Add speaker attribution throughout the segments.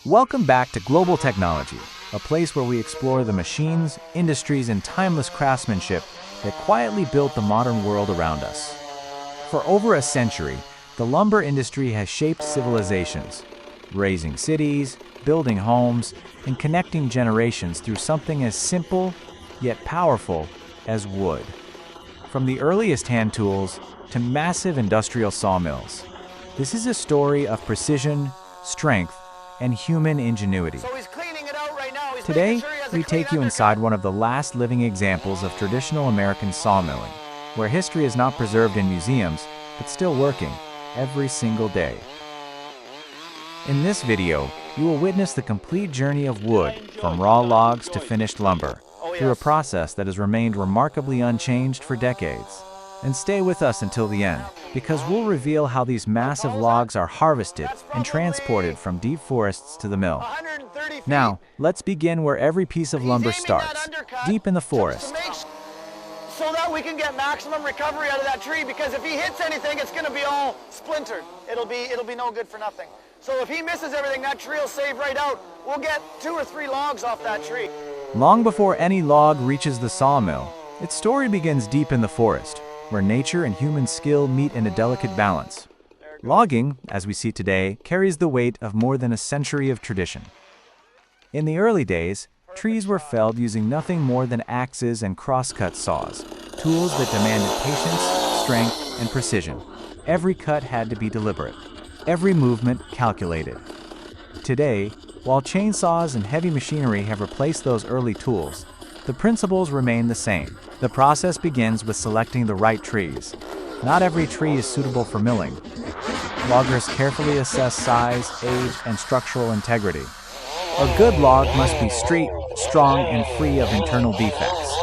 Speaker 1: Welcome back to Global Technology, a place where we explore the machines, industries, and timeless craftsmanship that quietly built the modern world around us. For over a century, the lumber industry has shaped civilizations, raising cities, building homes, and connecting generations through something as simple, yet powerful, as wood. From the earliest hand tools to massive industrial sawmills, this is a story of precision, strength, and human ingenuity.
Speaker 2: So he's cleaning it out right now.
Speaker 1: Today, we take you inside one of the last living examples of traditional American sawmilling, where history is not preserved in museums, but still working every single day. In this video, you will witness the complete journey of wood, from raw logs to finished lumber, through a process that has remained remarkably unchanged for decades. And stay with us until the end, because we'll reveal how these massive logs are harvested and transported from deep forests to the mill. Now, let's begin where every piece of lumber starts, deep in the forest.
Speaker 2: So that we can get maximum recovery out of that tree, because if he hits anything, it's going to be all splintered. It'll be no good for nothing. So if he misses everything, that tree will save right out. We'll get 2 or 3 logs off that tree.
Speaker 1: Long before any log reaches the sawmill, its story begins deep in the forest, where nature and human skill meet in a delicate balance. Logging, as we see today, carries the weight of more than a century of tradition. In the early days, trees were felled using nothing more than axes and crosscut saws, tools that demanded patience, strength, and precision. Every cut had to be deliberate, every movement calculated. Today, while chainsaws and heavy machinery have replaced those early tools, the principles remain the same. The process begins with selecting the right trees. Not every tree is suitable for milling. Loggers carefully assess size, age, and structural integrity. A good log must be straight, strong, and free of internal defects.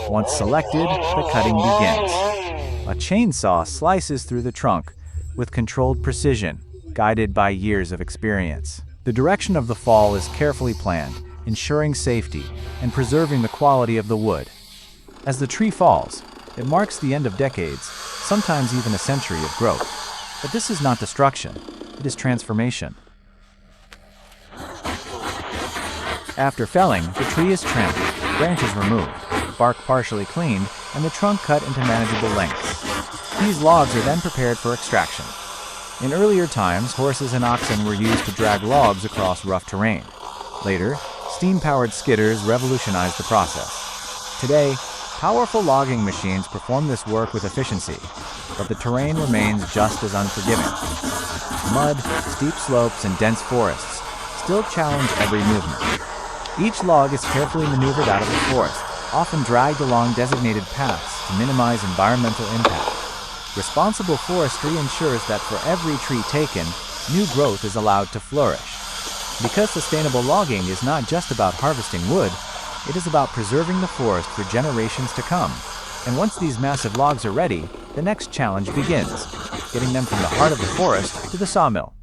Speaker 1: Once selected, the cutting begins. A chainsaw slices through the trunk with controlled precision, guided by years of experience. The direction of the fall is carefully planned, ensuring safety and preserving the quality of the wood. As the tree falls, it marks the end of decades, sometimes even a century of growth. But this is not destruction, it is transformation. After felling, the tree is trimmed, branches removed, bark partially cleaned, and the trunk cut into manageable lengths. These logs are then prepared for extraction. In earlier times, horses and oxen were used to drag logs across rough terrain. Later, steam-powered skidders revolutionized the process. Today, powerful logging machines perform this work with efficiency, but the terrain remains just as unforgiving. Mud, steep slopes, and dense forests still challenge every movement. Each log is carefully maneuvered out of the forest, often dragged along designated paths to minimize environmental impact. Responsible forestry ensures that for every tree taken, new growth is allowed to flourish. Because sustainable logging is not just about harvesting wood, it is about preserving the forest for generations to come. And once these massive logs are ready, the next challenge begins, getting them from the heart of the forest to the sawmill.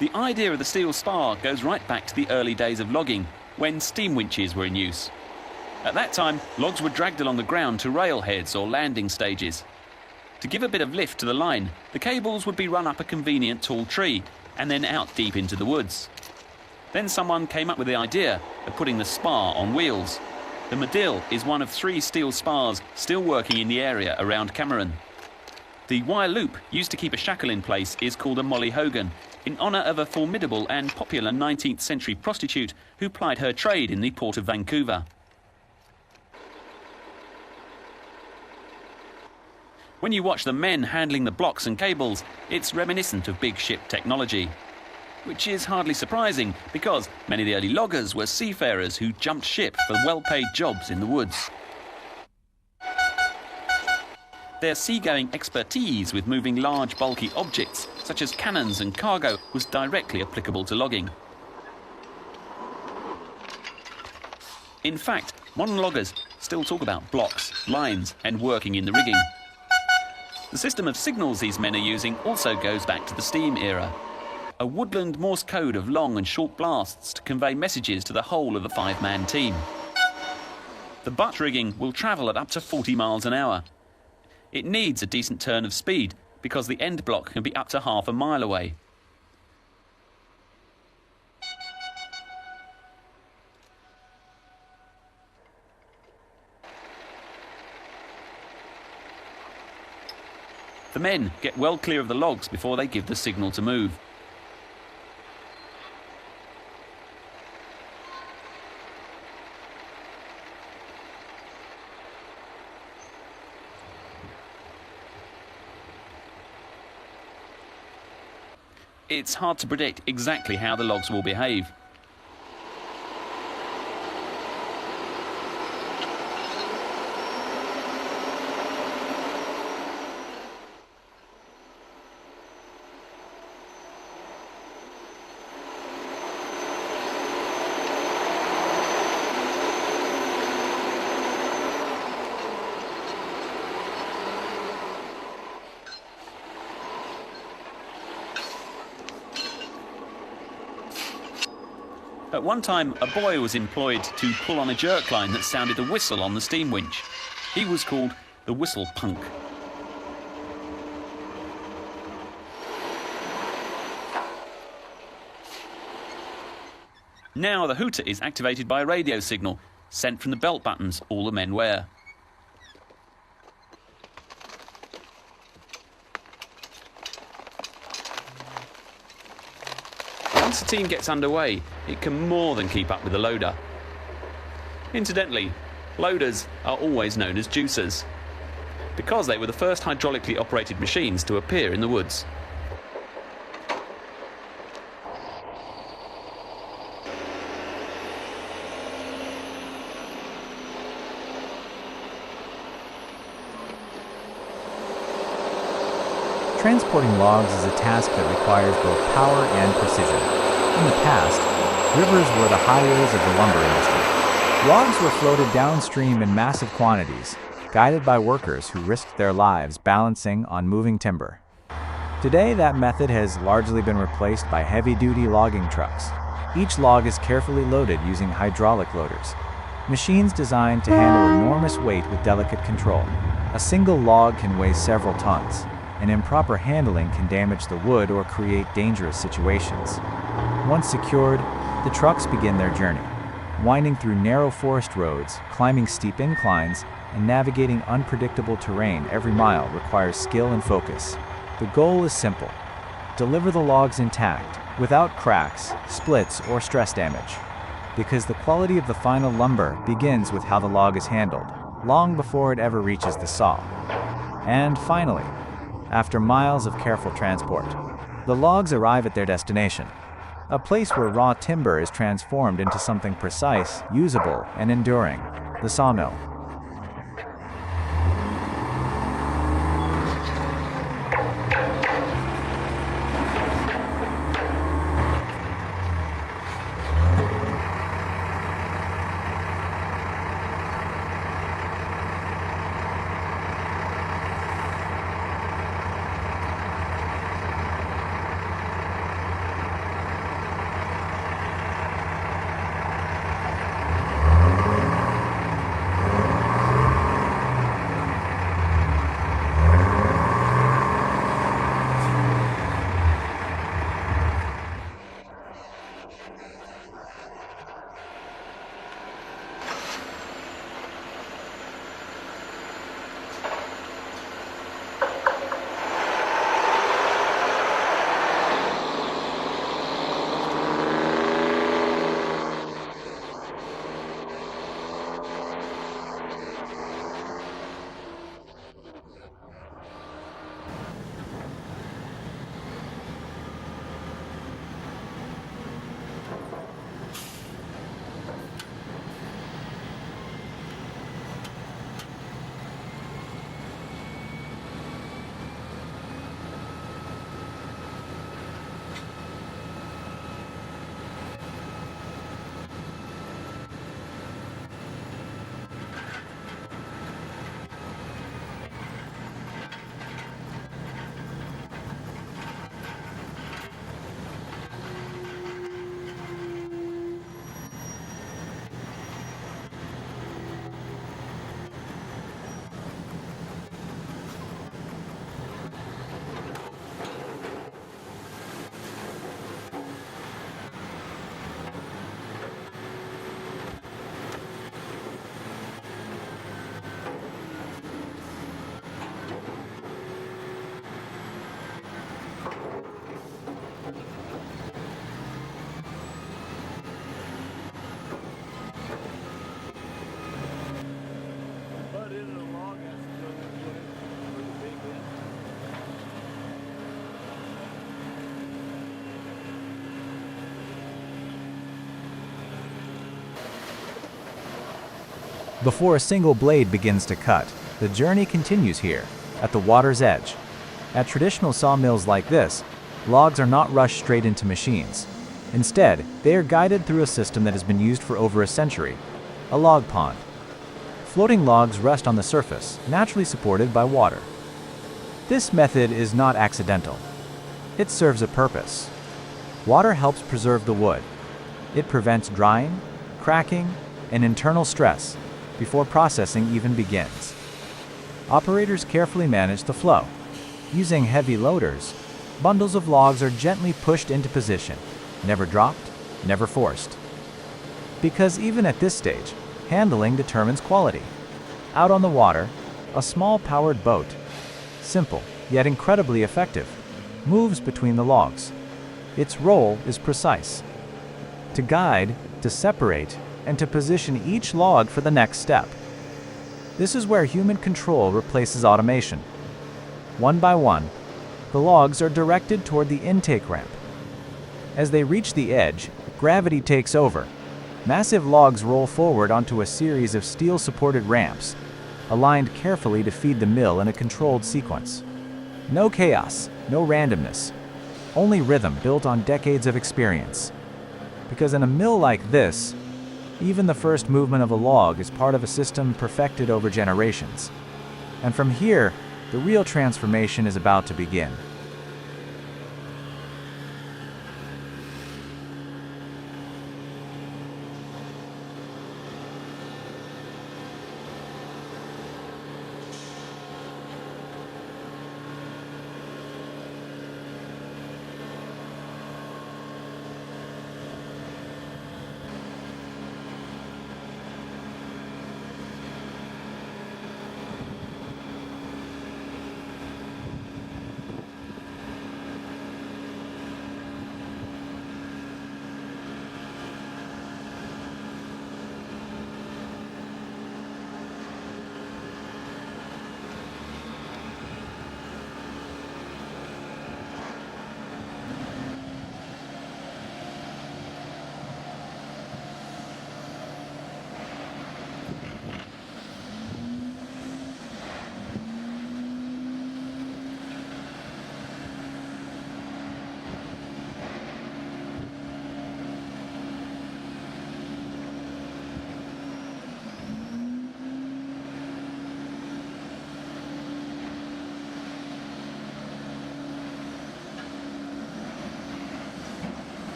Speaker 3: The idea of the steel spar goes right back to the early days of logging, when steam winches were in use. At that time, logs were dragged along the ground to railheads or landing stages. To give a bit of lift to the line, the cables would be run up a convenient tall tree and then out deep into the woods. Then someone came up with the idea of putting the spar on wheels. The Medill is one of 3 steel spars still working in the area around Cameron. The wire loop used to keep a shackle in place is called a molly hogan, in honour of a formidable and popular 19th century prostitute who plied her trade in the port of Vancouver. When you watch the men handling the blocks and cables, it's reminiscent of big ship technology. Which is hardly surprising, because many of the early loggers were seafarers who jumped ship for well-paid jobs in the woods. Their seagoing expertise with moving large, bulky objects, such as cannons and cargo, was directly applicable to logging. In fact, modern loggers still talk about blocks, lines, and working in the rigging. The system of signals these men are using also goes back to the steam era. A woodland Morse code of long and short blasts to convey messages to the whole of the 5-man team. The butt rigging will travel at up to 40 miles an hour. It needs a decent turn of speed because the end block can be up to half a mile away. The men get well clear of the logs before they give the signal to move. It's hard to predict exactly how the logs will behave. At one time, a boy was employed to pull on a jerk line that sounded a whistle on the steam winch. He was called the whistle punk. Now the hooter is activated by a radio signal sent from the belt buttons all the men wear. Once the team gets underway, it can more than keep up with the loader. Incidentally, loaders are always known as juicers, because they were the first hydraulically operated machines to appear in the woods.
Speaker 1: Transporting logs is a task that requires both power and precision. In the past, rivers were the highways of the lumber industry. Logs were floated downstream in massive quantities, guided by workers who risked their lives balancing on moving timber. Today, that method has largely been replaced by heavy-duty logging trucks. Each log is carefully loaded using hydraulic loaders, machines designed to handle enormous weight with delicate control. A single log can weigh several tons, and improper handling can damage the wood or create dangerous situations. Once secured, the trucks begin their journey, winding through narrow forest roads, climbing steep inclines, and navigating unpredictable terrain. Every mile requires skill and focus. The goal is simple: deliver the logs intact, without cracks, splits, or stress damage. Because the quality of the final lumber begins with how the log is handled, long before it ever reaches the saw. And finally, after miles of careful transport, the logs arrive at their destination, a place where raw timber is transformed into something precise, usable, and enduring: the sawmill. Before a single blade begins to cut, the journey continues here, at the water's edge. At traditional sawmills like this, logs are not rushed straight into machines. Instead, they are guided through a system that has been used for over a century, a log pond. Floating logs rest on the surface, naturally supported by water. This method is not accidental. It serves a purpose. Water helps preserve the wood. It prevents drying, cracking, and internal stress before processing even begins. Operators carefully manage the flow. Using heavy loaders, bundles of logs are gently pushed into position, never dropped, never forced. Because even at this stage, handling determines quality. Out on the water, a small powered boat, simple yet incredibly effective, moves between the logs. Its role is precise: to guide, to separate, and to position each log for the next step. This is where human control replaces automation. One by one, the logs are directed toward the intake ramp. As they reach the edge, gravity takes over. Massive logs roll forward onto a series of steel-supported ramps, aligned carefully to feed the mill in a controlled sequence. No chaos, no randomness, only rhythm built on decades of experience. Because in a mill like this, even the first movement of a log is part of a system perfected over generations. And from here, the real transformation is about to begin.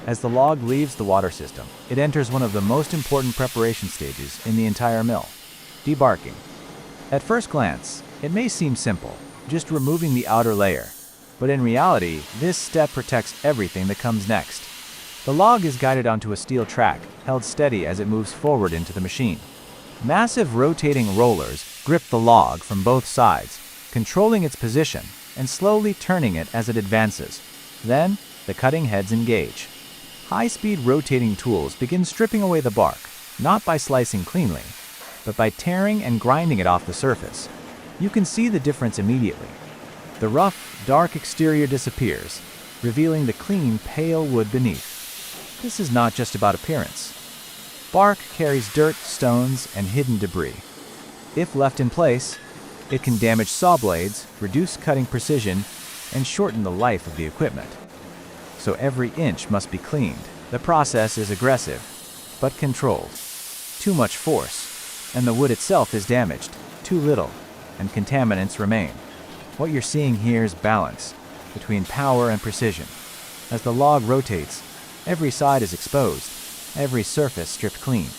Speaker 1: As the log leaves the water system, it enters one of the most important preparation stages in the entire mill: debarking. At first glance, it may seem simple, just removing the outer layer, but in reality, this step protects everything that comes next. The log is guided onto a steel track, held steady as it moves forward into the machine. Massive rotating rollers grip the log from both sides, controlling its position and slowly turning it as it advances. Then, the cutting heads engage. High-speed rotating tools begin stripping away the bark, not by slicing cleanly, but by tearing and grinding it off the surface. You can see the difference immediately. The rough, dark exterior disappears, revealing the clean, pale wood beneath. This is not just about appearance. Bark carries dirt, stones, and hidden debris. If left in place, it can damage saw blades, reduce cutting precision, and shorten the life of the equipment. So every inch must be cleaned. The process is aggressive, but controlled. Too much force, and the wood itself is damaged. Too little, and contaminants remain. What you're seeing here is balance between power and precision. As the log rotates, every side is exposed, every surface stripped clean.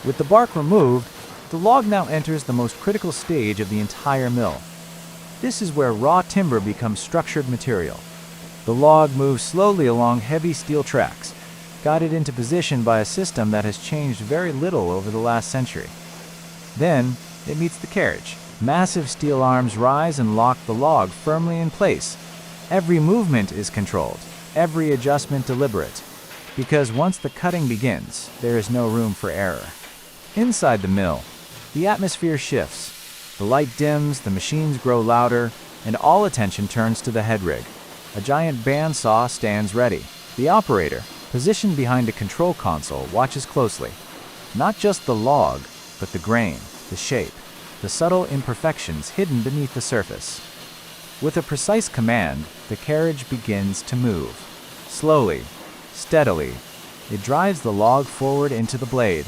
Speaker 1: With the bark removed, the log now enters the most critical stage of the entire mill. This is where raw timber becomes structured material. The log moves slowly along heavy steel tracks, guided into position by a system that has changed very little over the last century. Then, it meets the carriage. Massive steel arms rise and lock the log firmly in place. Every movement is controlled, every adjustment deliberate, because once the cutting begins, there is no room for error. Inside the mill, the atmosphere shifts. The light dims, the machines grow louder, and all attention turns to the head rig. A giant bandsaw stands ready. The operator, positioned behind a control console, watches closely. Not just the log, but the grain, the shape, the subtle imperfections hidden beneath the surface. With a precise command, the carriage begins to move. Slowly, steadily, it drives the log forward into the blade.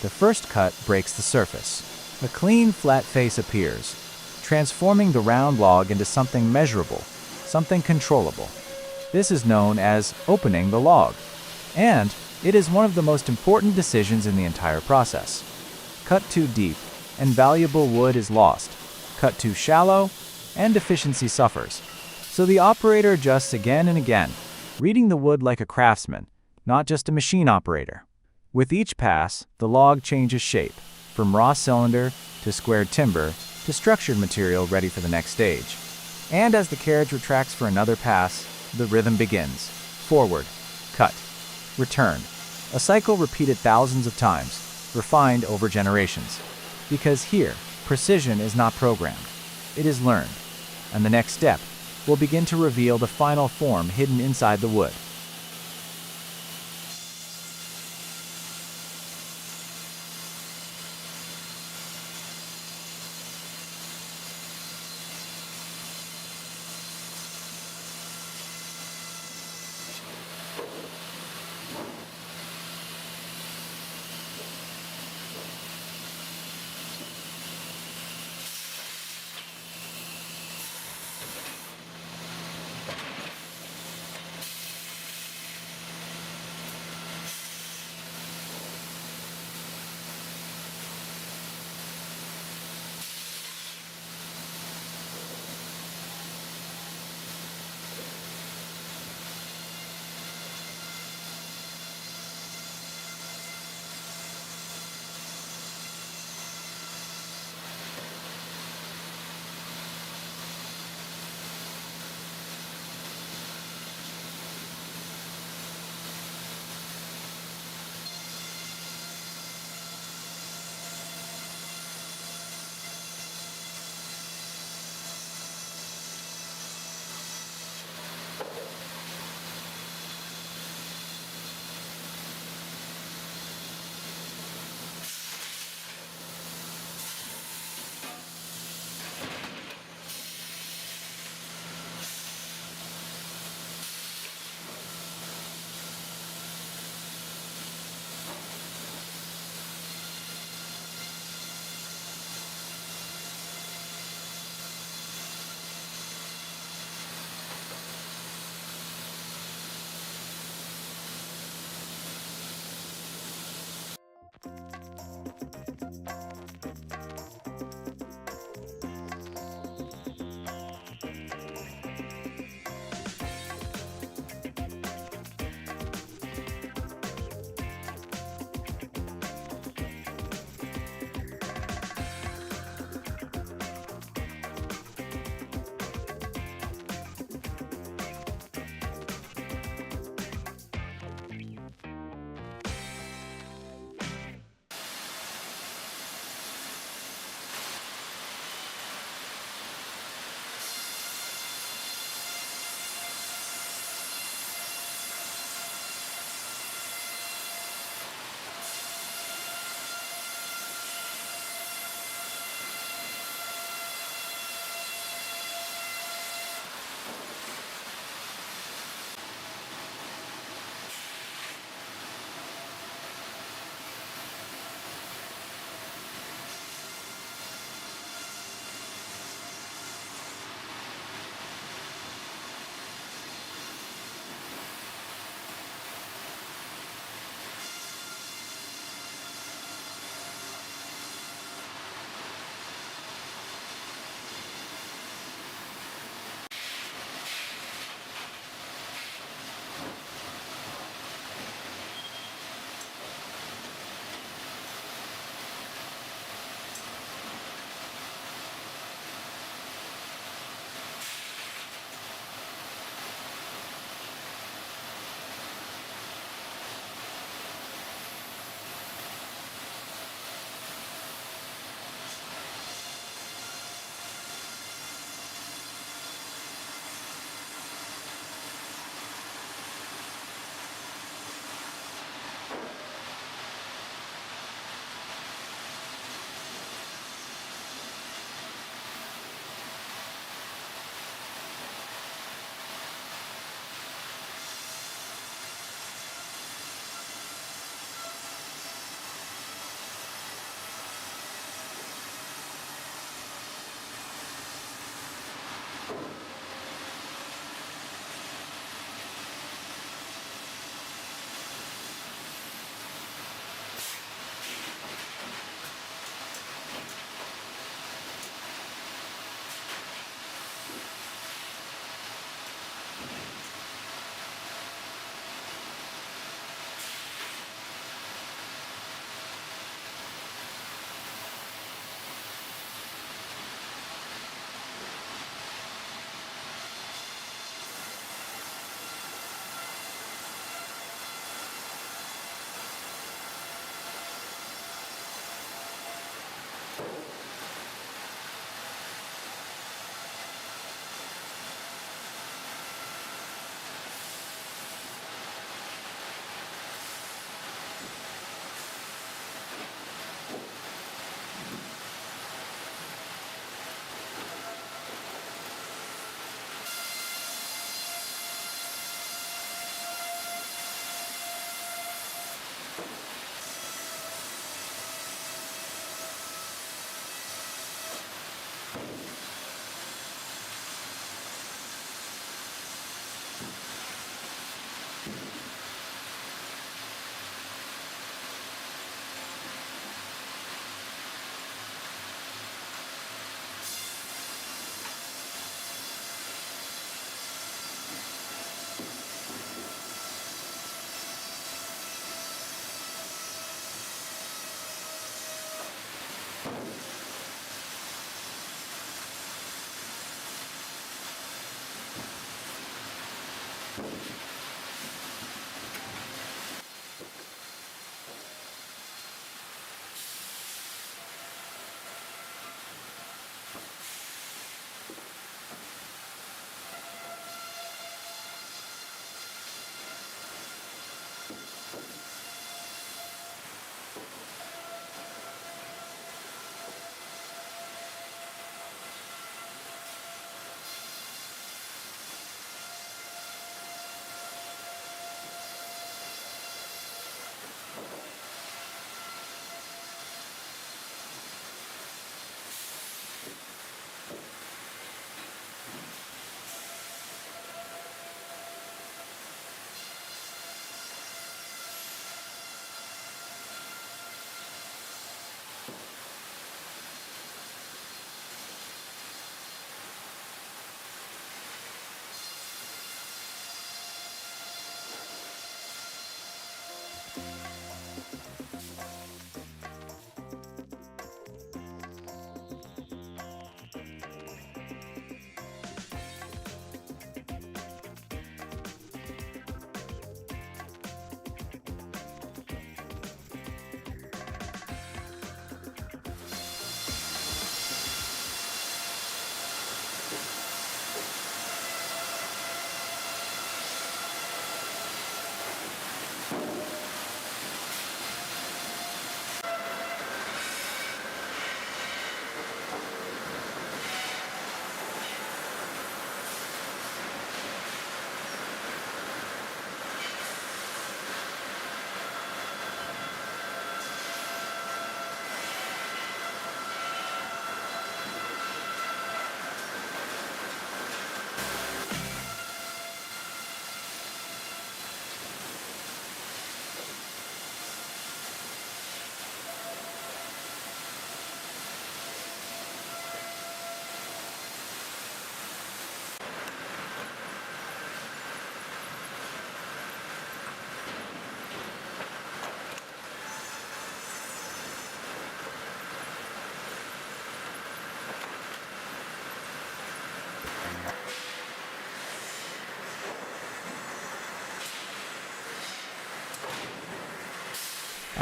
Speaker 1: The first cut breaks the surface. A clean, flat face appears, transforming the round log into something measurable, something controllable. This is known as opening the log, and it is one of the most important decisions in the entire process. Cut too deep, and valuable wood is lost. Cut too shallow, and efficiency suffers. So the operator adjusts again and again, reading the wood like a craftsman, not just a machine operator. With each pass, the log changes shape, from raw cylinder to squared timber to structured material ready for the next stage. And as the carriage retracts for another pass, the rhythm begins. Forward, cut, return. A cycle repeated thousands of times, refined over generations. Because here, precision is not programmed, it is learned. And the next step will begin to reveal the final form hidden inside the wood.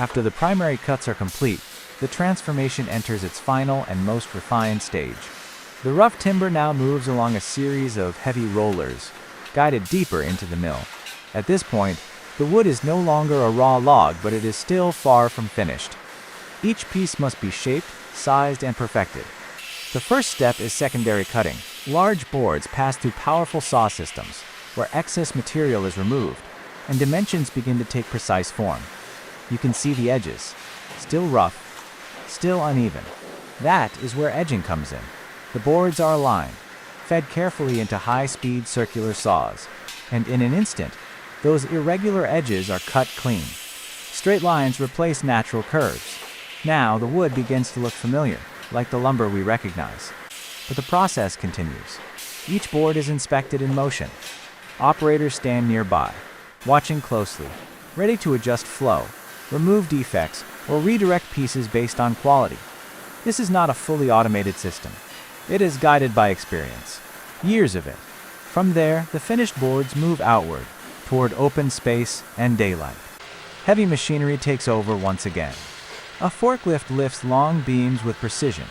Speaker 1: After the primary cuts are complete, the transformation enters its final and most refined stage. The rough timber now moves along a series of heavy rollers, guided deeper into the mill. At this point, the wood is no longer a raw log, but it is still far from finished. Each piece must be shaped, sized, and perfected. The first step is secondary cutting. Large boards pass through powerful saw systems, where excess material is removed, and dimensions begin to take precise form. You can see the edges, still rough, still uneven. That is where edging comes in. The boards are aligned, fed carefully into high-speed circular saws, and in an instant, those irregular edges are cut clean. Straight lines replace natural curves. Now the wood begins to look familiar, like the lumber we recognize. But the process continues. Each board is inspected in motion. Operators stand nearby, watching closely, ready to adjust flow, remove defects, or redirect pieces based on quality. This is not a fully automated system. It is guided by experience, years of it. From there, the finished boards move outward, toward open space and daylight. Heavy machinery takes over once again. A forklift lifts long beams with precision,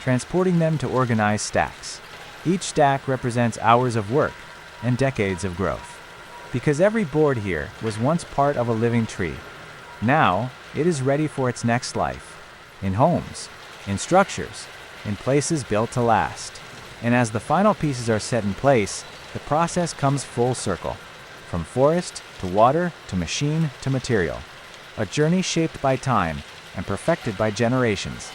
Speaker 1: transporting them to organized stacks. Each stack represents hours of work and decades of growth. Because every board here was once part of a living tree, now it is ready for its next life, in homes, in structures, in places built to last. And as the final pieces are set in place, the process comes full circle. From forest to water to machine to material. A journey shaped by time and perfected by generations.